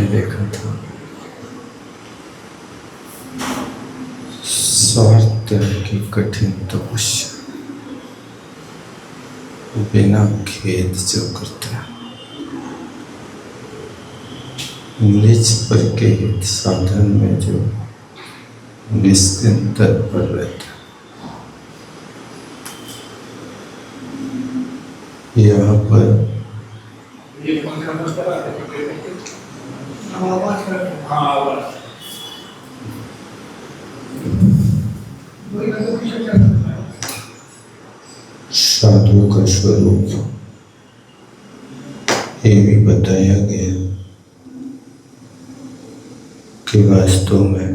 देखा था, स्वार्थ की कठिन तपस्या बिना खेद जो करता है, निज पर के हित साधन में जो निश्चिंत तत्पर रहता है। यहाँ पर साधु का स्वरूप ये भी बताया गया कि वास्तव में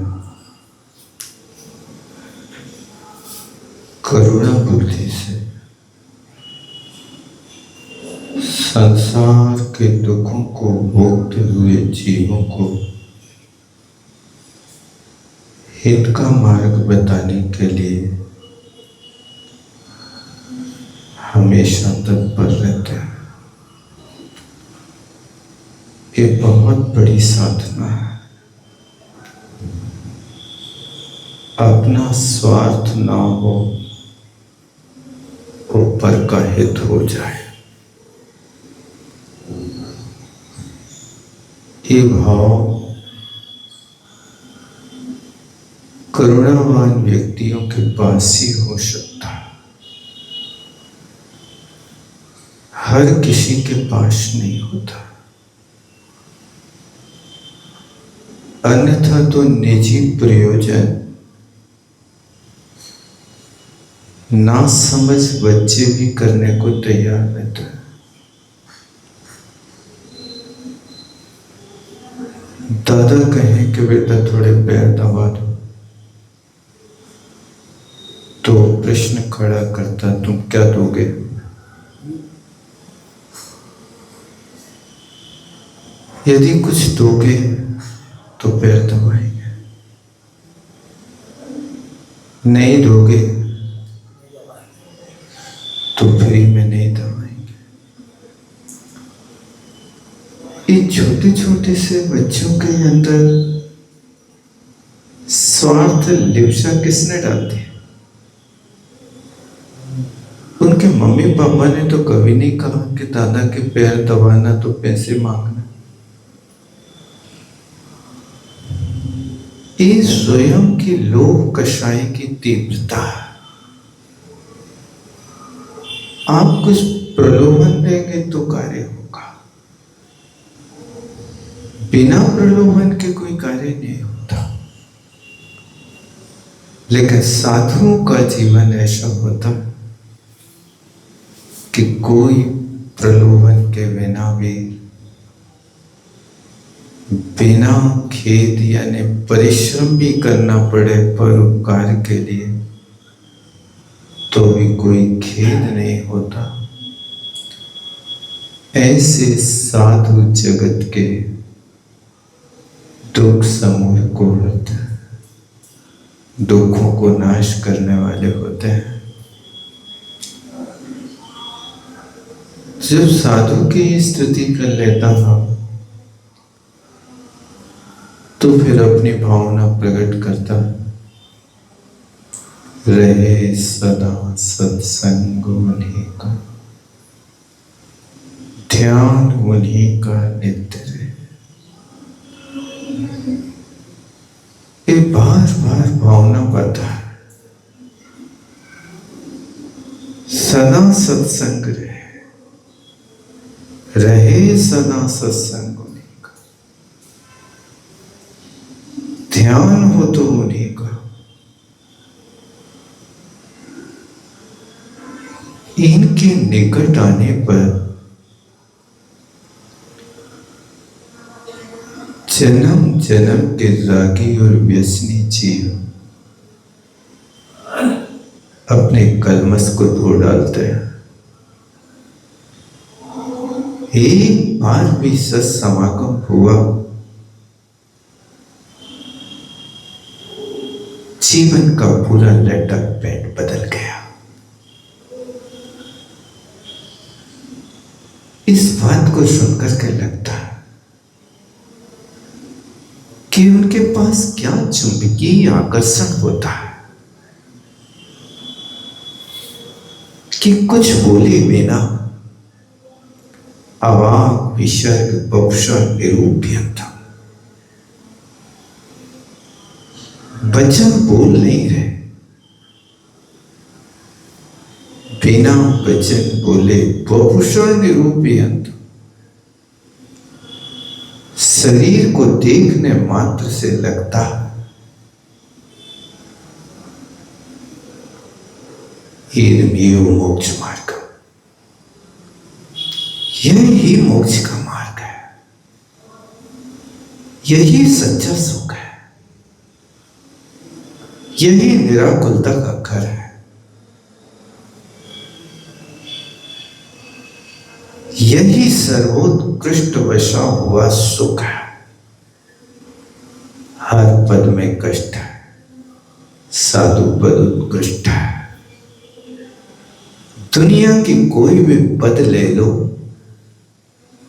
करुणा बुद्धि से संसार के दुखों को भोगते हुए जीवों को हित का मार्ग बताने के लिए हमेशा तत्पर रहते हैं। ये बहुत बड़ी साधना है। अपना स्वार्थ ना हो, ऊपर का हित हो जाए। ये भाव करुणावान व्यक्तियों के पास ही हो सकता है, हर किसी के पास नहीं होता। अन्यथा तो निजी प्रयोजन ना समझ बच्चे भी करने को तैयार रहते हैं। दादा कहें कि बेटा थोड़े पैर दबा दो, तो प्रश्न खड़ा करता, तुम क्या दोगे? यदि कुछ दोगे तो पैर दबाएंगे, नहीं दोगे तो फ्री में नहीं दबाएंगे। ये छोटे छोटे से बच्चों के अंदर स्वार्थ लिप्सा किसने डाल दी? उनके मम्मी पापा ने तो कभी नहीं कहा कि दादा के पैर दबाना तो पैसे मांगना। ये स्वयं की लोभ कषाय की तीव्रता है। आप कुछ प्रलोभन देंगे तो कार्य होगा, बिना प्रलोभन के कोई कार्य नहीं होता। लेकिन साधुओं का जीवन ऐसा होता कि कोई प्रलोभन के बिना भी बिना खेद यानी परिश्रम भी करना पड़े परोपकार के लिए तो भी कोई खेद नहीं होता। ऐसे साधु जगत के दुख समूह को होते हैं, दुखों को नाश करने वाले होते हैं। जब साधु की स्तुति कर लेता हूं तो फिर अपनी भावना प्रकट करता, रहे सदा सत्संग उन्हीं का, ध्यान उन्हीं का नित्य रहे। ये बार बार भावना बढ़ता है, सदा सत्संग रहे सदा सत्संग उन्हीं का, ध्यान हो तो उन्हीं का। इनके निकट आने पर जन्म जन्म के रागी और व्यसनी जीव अपने कलमश को धो डालते हैं। एक बार भी सत्समागम हुआ, जीवन का पूरा लेटर पैड बदल गया। इस बात को सुनकर के लगता है कि उनके पास क्या चुंबकीय आकर्षण होता है कि कुछ बोले बिना अवाक विसर्ग बपुषा निरूप्यंता वचन बोल नहीं रहे, बिना वचन बोले बपुषा निरूप्यंता शरीर को देखने मात्र से लगता है मोक्ष मार्ग, यही मोक्ष का मार्ग है, यही सच्चा सुख है, यही निराकुलता का घर है, यही सर्वोत्कृष्ट वशा हुआ सुख है। हर पद में कष्ट है, साधु पद उत्कृष्ट है। दुनिया की कोई भी पद ले लो,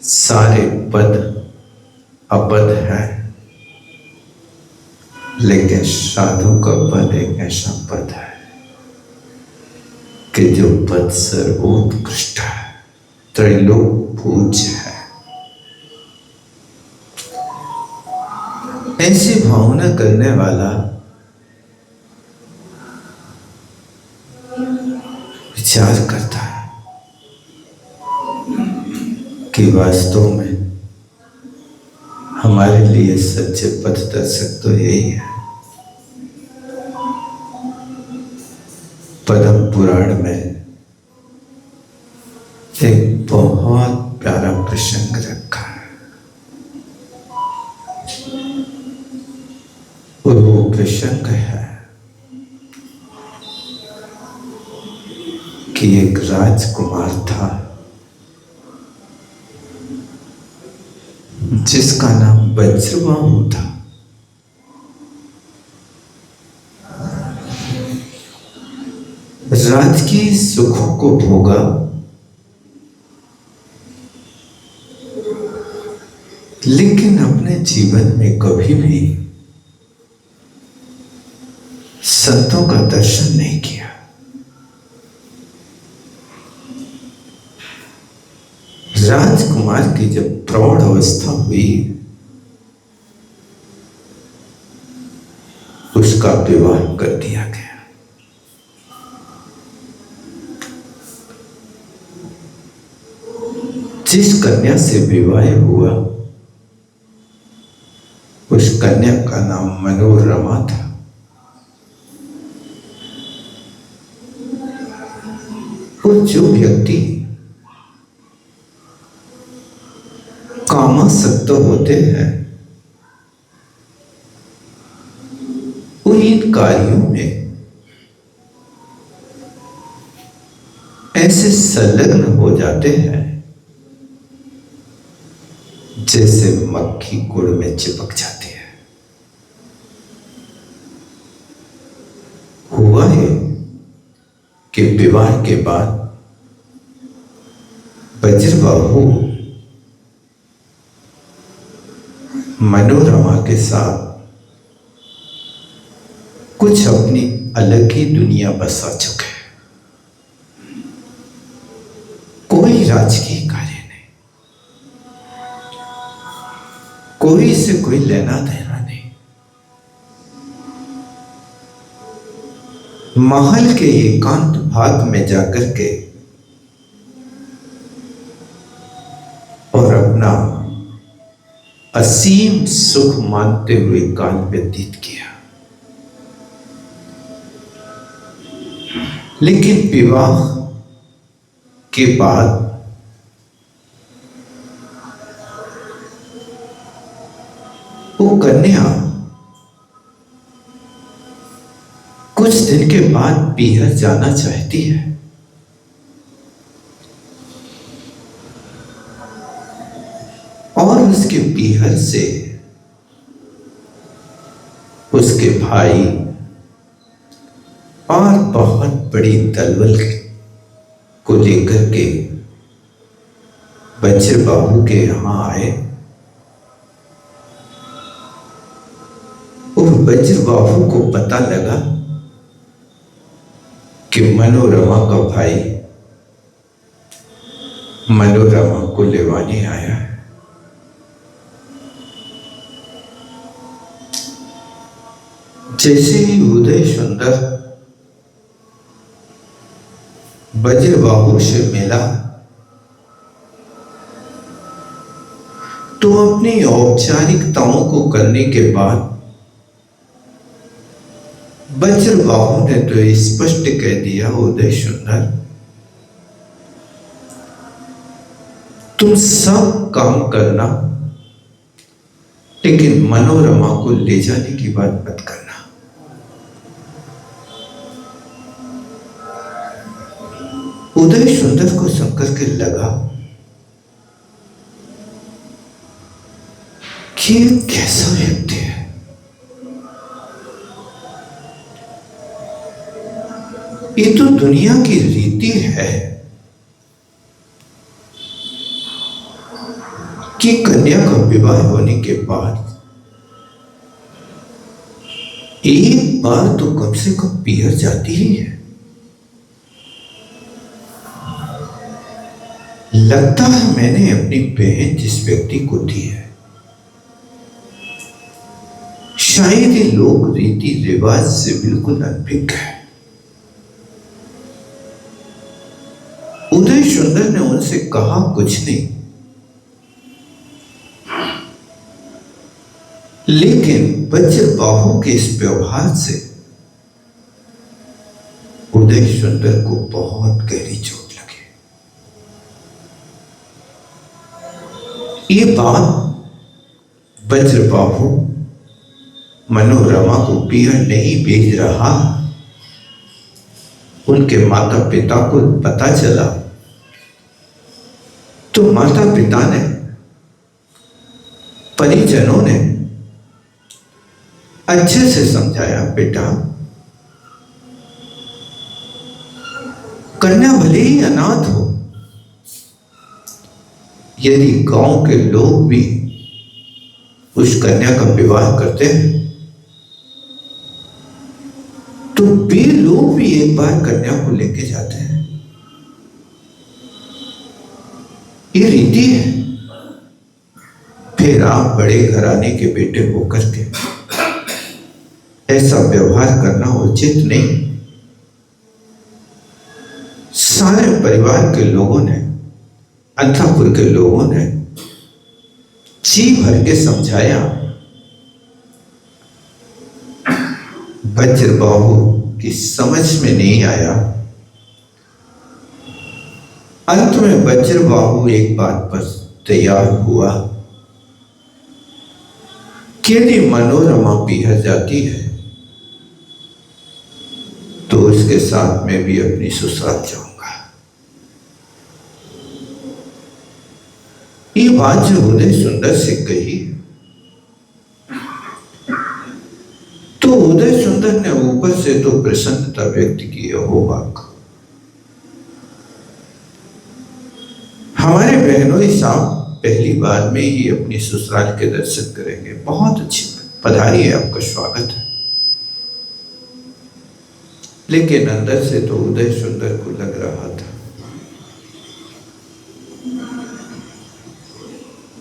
सारे पद अपद है, लेकिन साधु का पद एक ऐसा पद है कि जो पद सर्वोत्कृष्ट है, त्रैलोक पूज्य है। ऐसी भावना करने वाला विचार करता है कि वास्तव में हमारे लिए सच्चे पथ दर्शक तो यही है। पद्म पुराण में एक बहुत प्यारा प्रसंग रखा है, और वो प्रसंग है कि एक राजकुमार था जिसका नाम वज्रबाहु था। राजकीय सुखों को भोगा, लेकिन अपने जीवन में कभी भी संतों का दर्शन नहीं किया। राजकुमार की जब प्रौढ़ अवस्था हुई, उसका विवाह कर दिया गया। जिस कन्या से विवाह हुआ, उस कन्या का नाम मनोरमा था। और जो व्यक्ति कामासक्त होते हैं, वो इन कार्यों में ऐसे संलग्न हो जाते हैं जैसे मक्खी गुड़ में चिपक जाती है। हुआ है कि विवाह के बाद वज्रबाहु मनोरमा के साथ कुछ अपनी अलग ही दुनिया बसा चुके हैं। कोई राजकीय कार्य नहीं, कोई से कोई लेना देना नहीं। महल के एकांत भाग में जाकर के और अपना असीम सुख मानते हुए काल व्यतीत किया। लेकिन विवाह के बाद वो कन्या कुछ दिन के बाद पीहर जाना चाहती है। और उसके पीहर से उसके भाई और बहुत बड़ी दलबल को लेकर के वज्रबाहु के यहां आए वज्रबाहु को पता लगा कि मनोरमा का भाई मनोरमा को लेवाने आया है। जैसे ही उदय सुंदर वज्रबाहु से मिला तो अपनी औपचारिकताओं को करने के बाद वज्रबाहु ने तो स्पष्ट कह दिया, उदय सुंदर तुम सब काम करना, लेकिन मनोरमा को ले जाने की बात मत करना। उदय सुंदर को सुनकर के लगा कि कैसा व्यक्ति है। ये तो दुनिया की रीति है कि कन्या का विवाह होने के बाद एक बार तो कम से कम पियर जाती ही है। लगता है मैंने अपनी बहन जिस व्यक्ति को दी है, शायद ये लोग रीति रिवाज से बिल्कुल अनभिज्ञ है। उदय सुंदर ने उनसे कहा कुछ नहीं, लेकिन वज्रबाहु के इस व्यवहार से उदय सुंदर को बहुत गहरी चोट लगी। ये बात वज्रबाहु मनोरमा को पियर नहीं भेज रहा, उनके माता पिता को पता चला तो माता पिता ने, परिजनों ने अच्छे से समझाया, बेटा कन्या भले ही अनाथ हो, यदि गांव के लोग भी उस कन्या का विवाह करते हैं तो वे लोग भी एक बार कन्या को लेके जाते हैं। ये रीति है। फिर आप बड़े घराने के बेटे होकर के ऐसा व्यवहार करना उचित नहीं। सारे परिवार के लोगों ने, अंतःपुर के लोगों ने जी भर के समझाया। वज्रबाहु की समझ में नहीं आया। अंत में वज्रबाहु एक बात पर तैयार हुआ कि यदि मनोरमा पियर जाती है तो उसके साथ मैं भी अपनी ससुराल जाऊंगा। ये बात जो उदय सुंदर से कही तो उदय सुंदर ने ऊपर से तो प्रसन्नता व्यक्त की, हो वाक हमारे बहनोई साहब पहली बार में ही अपनी ससुराल के दर्शन करेंगे, बहुत अच्छी पधारी, आपका स्वागत है। लेकिन अंदर से तो उदय सुंदर को लग रहा था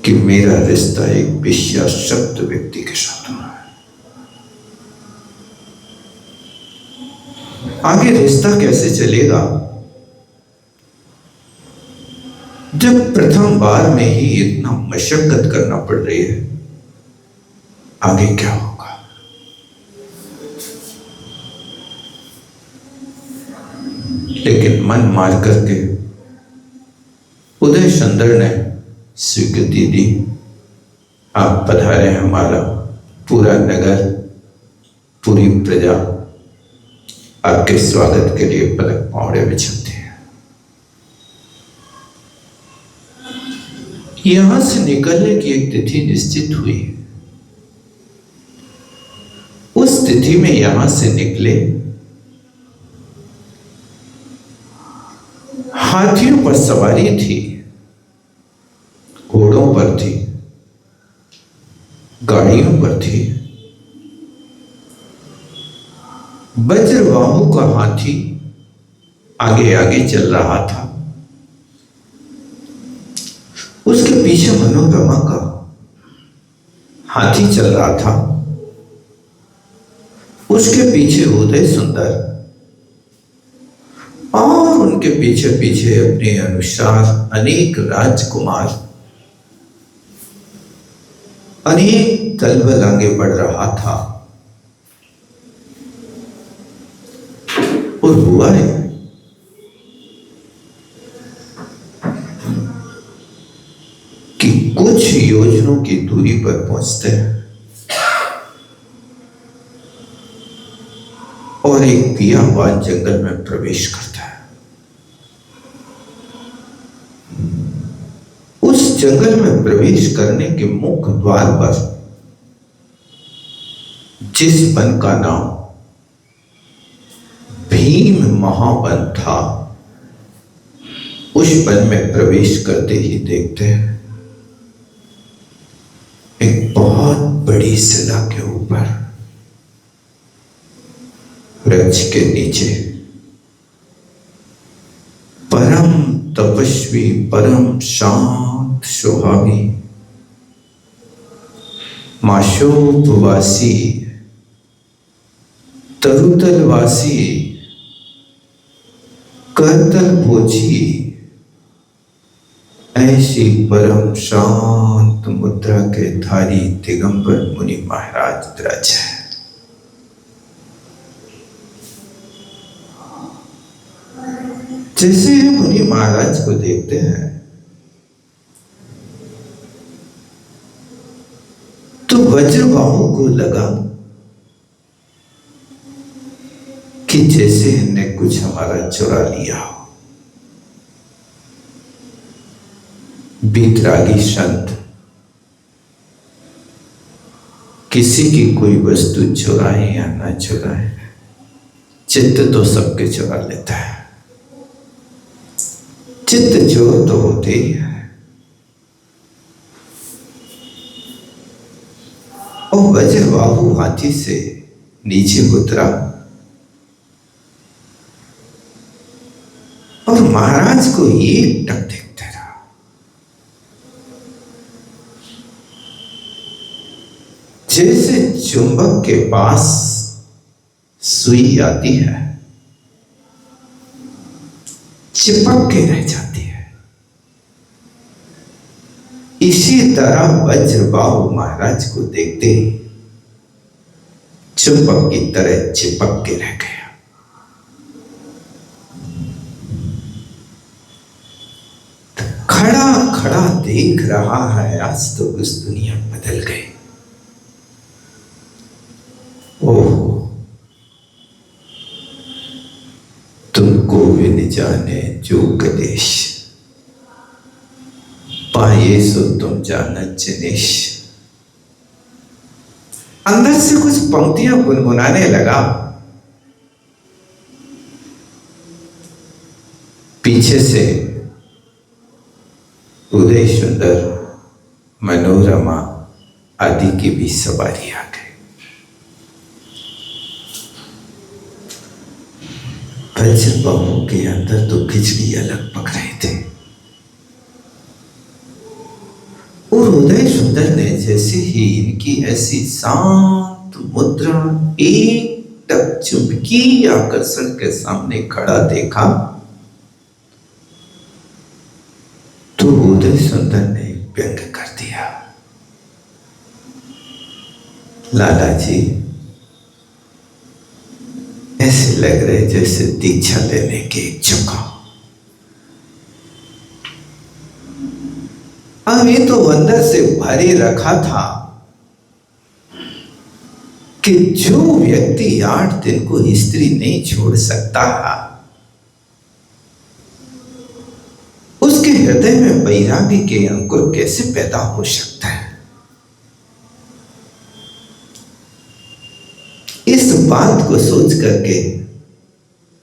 कि मेरा रिश्ता एक विश्वासशक्त व्यक्ति के साथ हो रहा है। आगे रिश्ता कैसे चलेगा जब प्रथम बार में ही इतना मशक्कत करना पड़ रही है? आगे क्या होगा? लेकिन मन मार करके उदय सुंदर ने स्वीकृति दी। आप पधारे, हमारा पूरा नगर, पूरी प्रजा आपके स्वागत के लिए पलक पावड़े बिछाते हैं। यहां से निकलने की एक तिथि निश्चित हुई। उस तिथि में यहां से निकले, हाथियों पर सवारी थी, घोड़ों पर थी, गाड़ियों पर थी, वज्रबाहु का हाथी आगे आगे चल रहा था। उसके पीछे मनोरमा का हाथी चल रहा था। उसके पीछे उदय सुंदर और उनके पीछे पीछे अपने अनुसार अनेक राजकुमार, अनेक दलबल आगे बढ़ रहा था। और हुआ है कि कुछ योजनों की दूरी पर पहुंचते हैं और एक बियाबान जंगल में प्रवेश करता है। उस जंगल में प्रवेश करने के मुख्य द्वार पर जिस वन का नाम भीम महावन था, उस वन में प्रवेश करते ही देखते हैं एक बहुत बड़ी शिला के ऊपर वृक्ष के नीचे परम तपस्वी, परम शांत स्वभावी, माशोपवासी, तरुतलवासी, करतल भोजी, ऐसी परम शांत मुद्रा के धारी दिगंबर मुनि महाराज विराज है। जैसे मुनि महाराज को देखते हैं तो वज्रबाहु को लगा कि जैसे इनने कुछ हमारा चुरा लिया हो। बीतरागी संत किसी की कोई वस्तु चुराए या ना चुराए, चित्त तो सबके चुरा लेता है। चित्त चोर तो होते ही है। और वज्रबाहु हाथी से नीचे उतरा और महाराज को एक टक देखता रहा। जैसे चुंबक के पास सुई आती है, चिपक के रह जाती है, इसी तरह वज्रबाहु महाराज को देखते ही चुंबक की तरह चिपक के रह गया। खड़ा खड़ा देख रहा है, आज तो उस दुनिया बदल गई। ओह, तुमको भी न जाने जो कलेश, पाए सो तुम जानत जिनेश। अंदर से कुछ पंक्तियां गुनगुनाने लगा। पीछे से उदय सुंदर, मनोरमा आदि की भी सवारी आ गई। वज्रबाहु के अंदर तो खिचड़ी अलग पक रहे थे। और उदय सुंदर ने जैसे ही इनकी ऐसी शांत मुद्रा एक टक चुंबकीय आकर्षण के सामने खड़ा देखा तो उदय सुंदर ने व्यंग कर दिया, लाला जी ऐसे लग रहे जैसे दीक्षा लेने के इच्छुक हो। अब ये तो अंदर से भरे रखा था कि जो व्यक्ति 8 दिन को स्त्री नहीं छोड़ सकता, उसके हृदय में वैराग्य के अंकुर कैसे पैदा हो सकता है। इस बात को सोच करके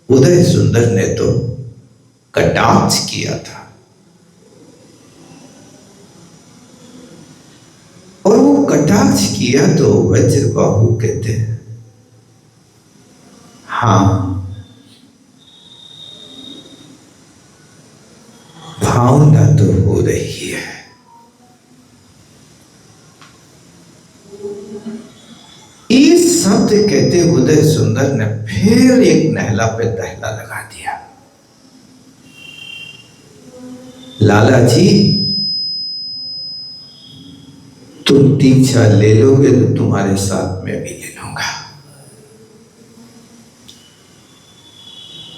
उदय सुंदर ने तो कटाक्ष किया था और वो कटाक्ष किया तो वज्रबाहु कहते हैं हाँ, भावना तो हो रही है। इस शब्द कहते उदय सुंदर ने फिर एक नहला पे दहला लगा दिया। लाला जी, तुम दीक्षा ले लोगे तो तुम्हारे साथ मैं भी ले लूंगा।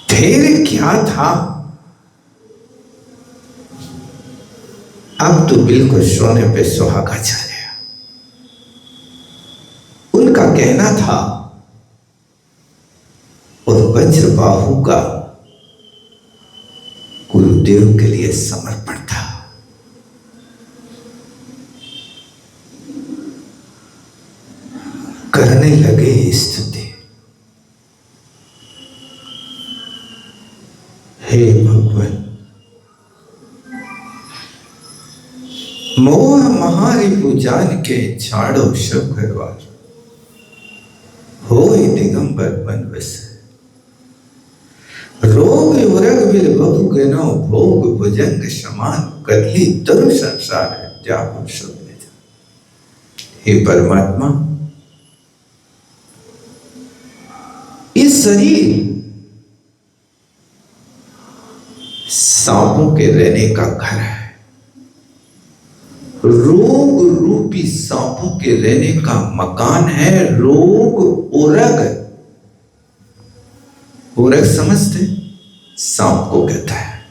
फिर क्या था, अब तो बिल्कुल सोने पे सुहागा चल गया। उनका कहना था और वज्रबाहु का गुरुदेव के लिए समर्पण था। करने लगे स्तुति। हे भगवान, मोह महारिपु जान के छाड़ो सब घरवार, हो दिगंबर बनवस, रोग उरग बिल बपु गनो भोग भुजंग समान, कदली तरु संसार है जापु सब। हे परमात्मा, इस शरीर सांपों के रहने का घर है, रोग रूपी सांपों के रहने का मकान है। रोग उरग, उरग समझते, सांप को कहता है।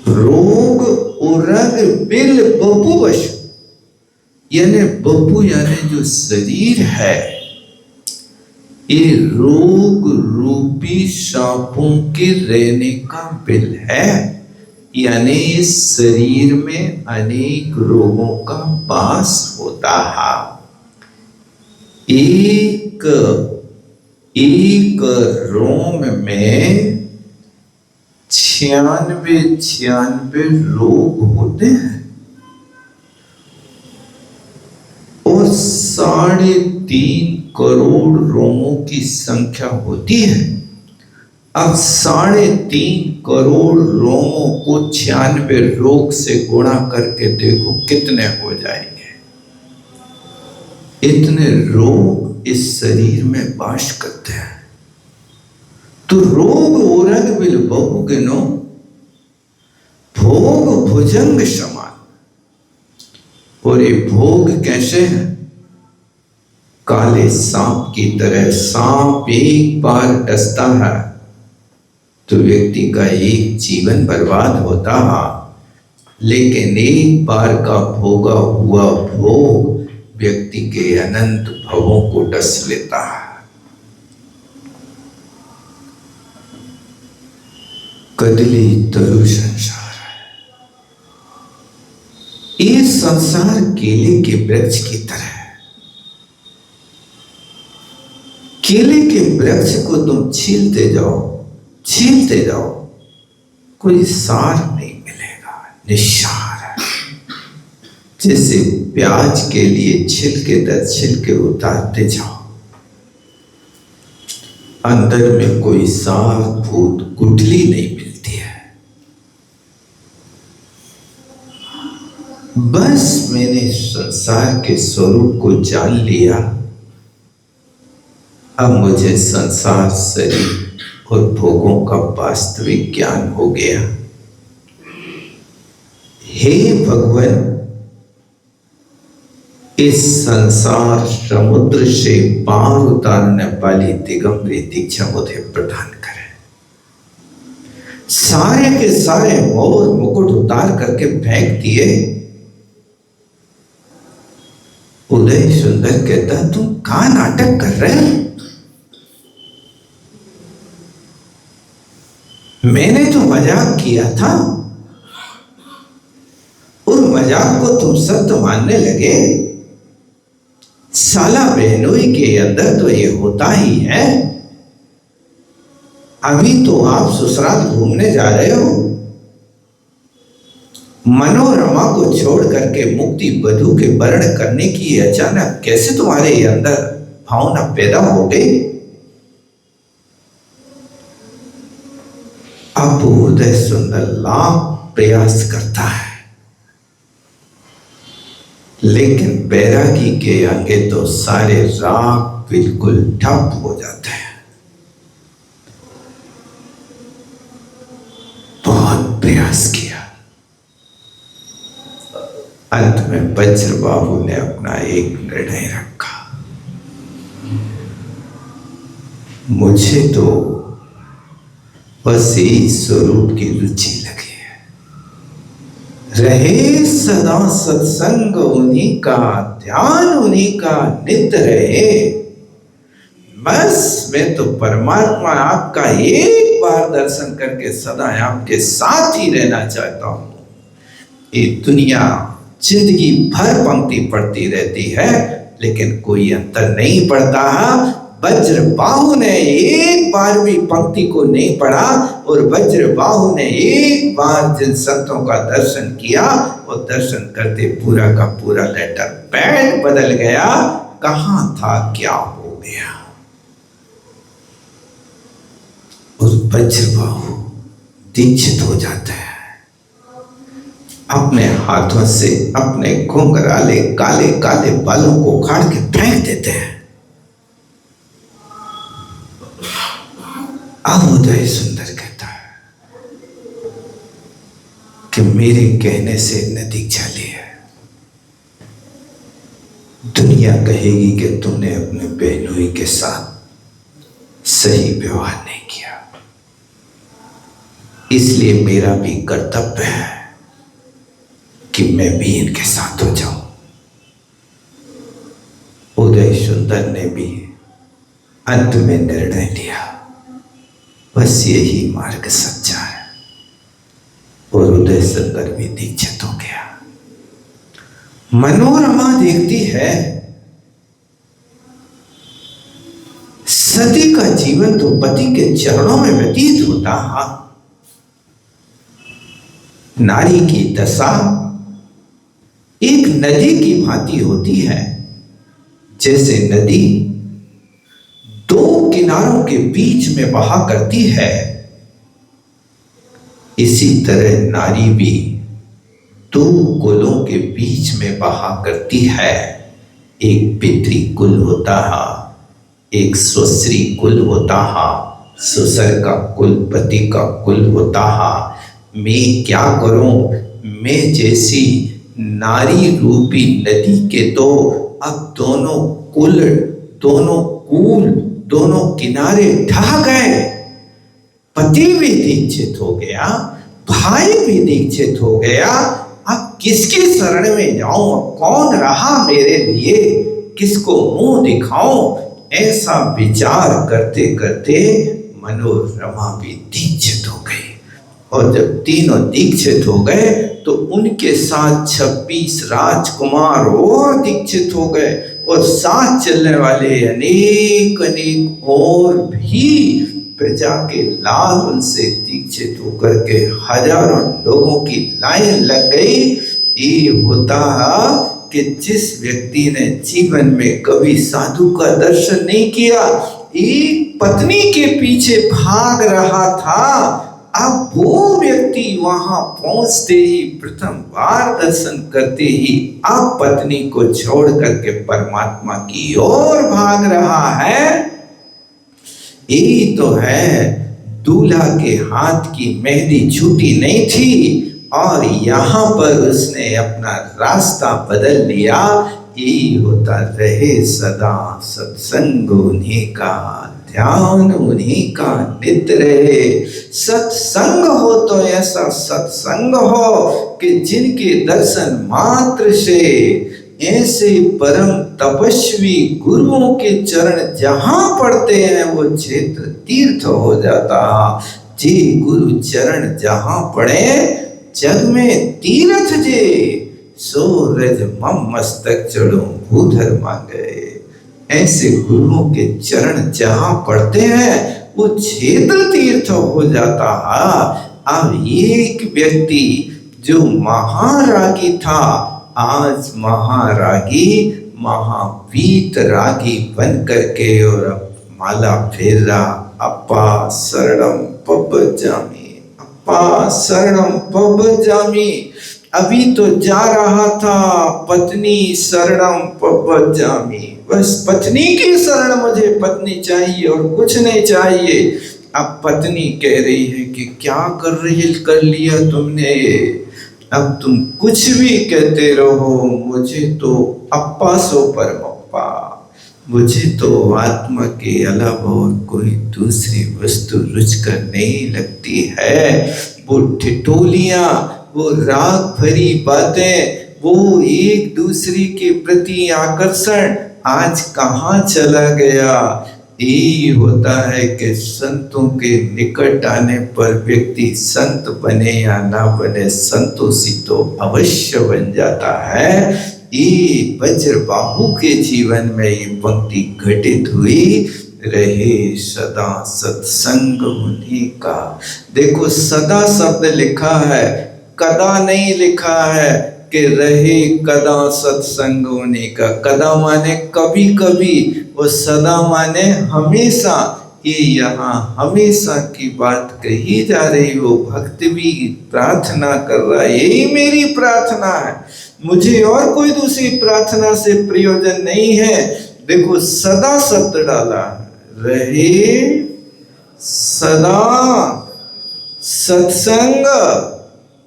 रोग उरग बिल बपुवश, यानी बपू यानी जो शरीर है, ये रोग रूपी सांपों के रहने का बिल है। यानी इस शरीर में अनेक रोगों का वास होता है। एक एक रोम में 96 रोग होते हैं और 3.5 करोड़ रोमों की संख्या होती है। अब 3.5 करोड़ रोमों को 96 रोग से गुणा करके देखो कितने हो जाएंगे। इतने रोग इस शरीर में वास करते हैं। तो रोग उरग बिल बहु गिनो, भोग भुजंग समान। और ये भोग कैसे हैं? काले सांप की तरह। सांप एक बार डसता है तो व्यक्ति का एक जीवन बर्बाद होता है, लेकिन एक बार का भोगा हुआ भोग व्यक्ति के अनंत भवों को डस लेता है। कदली तरु संसार है। ये संसार केले के वृक्ष की तरह है। केले के वृक्ष को तुम छीलते जाओ, कोई सार नहीं मिलेगा, निस्सार है। जैसे प्याज के लिए छिलके दर छिलके उतारते जाओ, अंदर में कोई सार फूट गुठली नहीं मिलती है। बस मैंने संसार के स्वरूप को जान लिया। अब मुझे संसार, शरीर और भोगों का वास्तविक ज्ञान हो गया। हे भगवान, इस संसार समुद्र से पार उतारने वाली दिगंबरी दीक्षा मुझे प्रदान करें। सारे के सारे मोह मुकुट उतार करके फेंक दिए। उदय सुंदर कहता, तुम कहां नाटक कर रहे हो? मैंने तो मजाक किया था और मजाक को तुम सत्य मानने लगे। साला बहनोई के अंदर तो ये होता ही है। अभी तो आप ससुराल घूमने जा रहे हो, मनोरमा को छोड़ करके मुक्ति वधू के वर्ण करने की अचानक कैसे तुम्हारे अंदर भावना पैदा हो गई? अब उदय सुंदर लाख प्रयास करता है, लेकिन बैरागी के आगे तो सारे राग बिल्कुल ठप हो जाते हैं। बहुत प्रयास किया, अंत में वज्रबाहु ने अपना एक निर्णय रखा, मुझे तो बस यही स्वरूप की रुचि लगी है, रहे सदा सत्संग उन्हीं का, ध्यान उन्हीं का नित्य रहे। बस मैं तो परमात्मा आपका एक बार दर्शन करके सदा आपके साथ ही रहना चाहता हूं। ये दुनिया जिंदगी भर पंक्ति पढ़ती रहती है, लेकिन कोई अंतर नहीं पड़ता। वज्रबाहु ने एक बार भी पंक्ति को नहीं पढ़ा, और वज्रबाहु ने एक बार जिन संतों का दर्शन किया, वो दर्शन करते पूरा का पूरा लेटर पैड बदल गया। कहां था, क्या हो गया। और वज्रबाहु दीक्षित हो जाता है, अपने हाथों से अपने घुंघराले काले काले बालों को उखाड़ के फेंक देते हैं। अब उदय सुंदर कहता है कि मेरे कहने से न दीक्षा ली है, दुनिया कहेगी कि तूने अपने बहनोई के साथ सही व्यवहार नहीं किया, इसलिए मेरा भी कर्तव्य है कि मैं भी इनके साथ हो जाऊं। उदय सुंदर ने भी अंत में निर्णय लिया, बस यही मार्ग सच्चा है, और उदय सुंदर भी दीक्षित हो गया। मनोरमा देखती है, सती का जीवन तो पति के चरणों में व्यतीत होता है। नारी की दशा एक नदी की भांति होती है, जैसे नदी दो किनारों के बीच में बहा करती है, इसी तरह नारी भी दो कुलों के बीच में बहा करती है। एक पितृ कुल होता है, एक स्वश्री कुल होता है, ससुर का कुल, पति का कुल होता है। मैं क्या करूं, मैं जैसी नारी रूपी नदी के तो अब दोनों कुल, दोनों कूल, दोनों किनारे ढह गए। पति भी दीक्षित हो गया, भाई भी दीक्षित हो गया, अब किसकी शरण में जाऊं, कौन रहा मेरे लिए, किसको मुंह दिखाऊं। ऐसा विचार करते करते मनोरमा भी दीक्षित हो गई, और जब तीनों दीक्षित हो गए तो उनके साथ 26 राजकुमार और दीक्षित हो गए, और साथ चलने वाले अनेक अनेक और भी प्रजा के लाल उनसे दीक्षित होकर के हजारों लोगों की लाइन लग गई। ये होता है कि जिस व्यक्ति ने जीवन में कभी साधु का दर्शन नहीं किया, एक पत्नी के पीछे भाग रहा था, अब वो व्यक्ति वहां पहुंचते ही, प्रथम बार दर्शन करते ही, अब पत्नी को छोड़ करके परमात्मा की ओर भाग रहा है। यही तो है, दूल्हा के हाथ की मेहंदी छूटी नहीं थी, और यहाँ पर उसने अपना रास्ता बदल लिया। यही होता, रहे सदा सत्संग उन्हीं का, ध्यान उन्हीं का नित्य रहे। सत्संग हो तो ऐसा सत्संग हो कि जिनके दर्शन मात्र से ऐसे परम तपस्वी गुरुओं के चरण जहां पड़ते हैं, वो क्षेत्र तीर्थ हो जाता। जी गुरु चरण जहां पड़े, जग में तीर्थ जे, सो रज मम मस्तक चढ़ो भूधर मांगे। ऐसे गुरुओं के चरण जहां पड़ते हैं, वो क्षेत्र तीर्थ हो जाता है। अब एक व्यक्ति जो महारागी था, आज महारागी महावीत रागी बन करके और अब माला फेर रहा, अपा शरणम पपजामी पा शरणम पवजामि। अभी तो जा रहा था, पत्नी शरणम पवजामि, बस पत्नी की शरण, मुझे पत्नी चाहिए और कुछ नहीं चाहिए। अब पत्नी कह रही है कि क्या कर लिया तुमने, अब तुम कुछ भी कहते रहो, मुझे तो अप्पा सो परमप्पा, मुझे तो आत्मा के अलावा और कोई दूसरी वस्तु रुचकर नहीं लगती है। वो ठिठोलियां, वो राग भरी बातें, वो एक दूसरे के प्रति आकर्षण आज कहाँ चला गया। यही होता है कि संतों के निकट आने पर व्यक्ति संत बने या ना बने, संतोषी तो अवश्य बन जाता है। ये वज्रबाहु के जीवन में ये पंक्ति घटित हुई, रहे सदा सत्संग उन्हीं का। देखो सदा शब्द लिखा है, कदा नहीं लिखा है कि रहे कदा सत्संग उन्हीं का। कदा माने कभी कभी, और सदा माने हमेशा। ये यहाँ हमेशा की बात कही जा रही। वो भक्त भी प्रार्थना कर रहा है, यही मेरी प्रार्थना है, मुझे और कोई दूसरी प्रार्थना से प्रयोजन नहीं है। देखो सदा शब्द डाला, रहे सदा सत्संग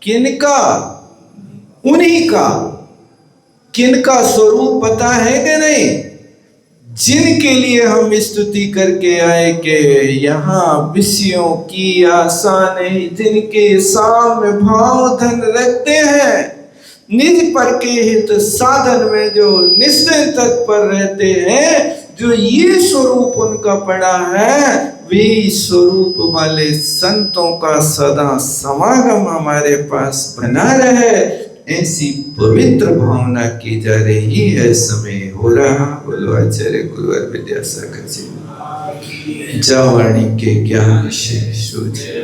किनका, उन्हीं का। किनका स्वरूप पता है कि नहीं, जिनके लिए हम स्तुति करके आए कि यहाँ विषयों की आशा नहीं, जिनके सामने भाव धन रखते हैं, निज पर के हित साधन में जो निश्चय तत्पर रहते हैं, जो ये स्वरूप उनका पड़ा है, वे स्वरूप वाले संतों का सदा समागम हमारे पास बना रहे, ऐसी पवित्र भावना की जा रही है, समय हो रहा। बोलो आचार्य गुरुवर विद्यासागर जी। जवाणी के ज्ञान विषय सूझे।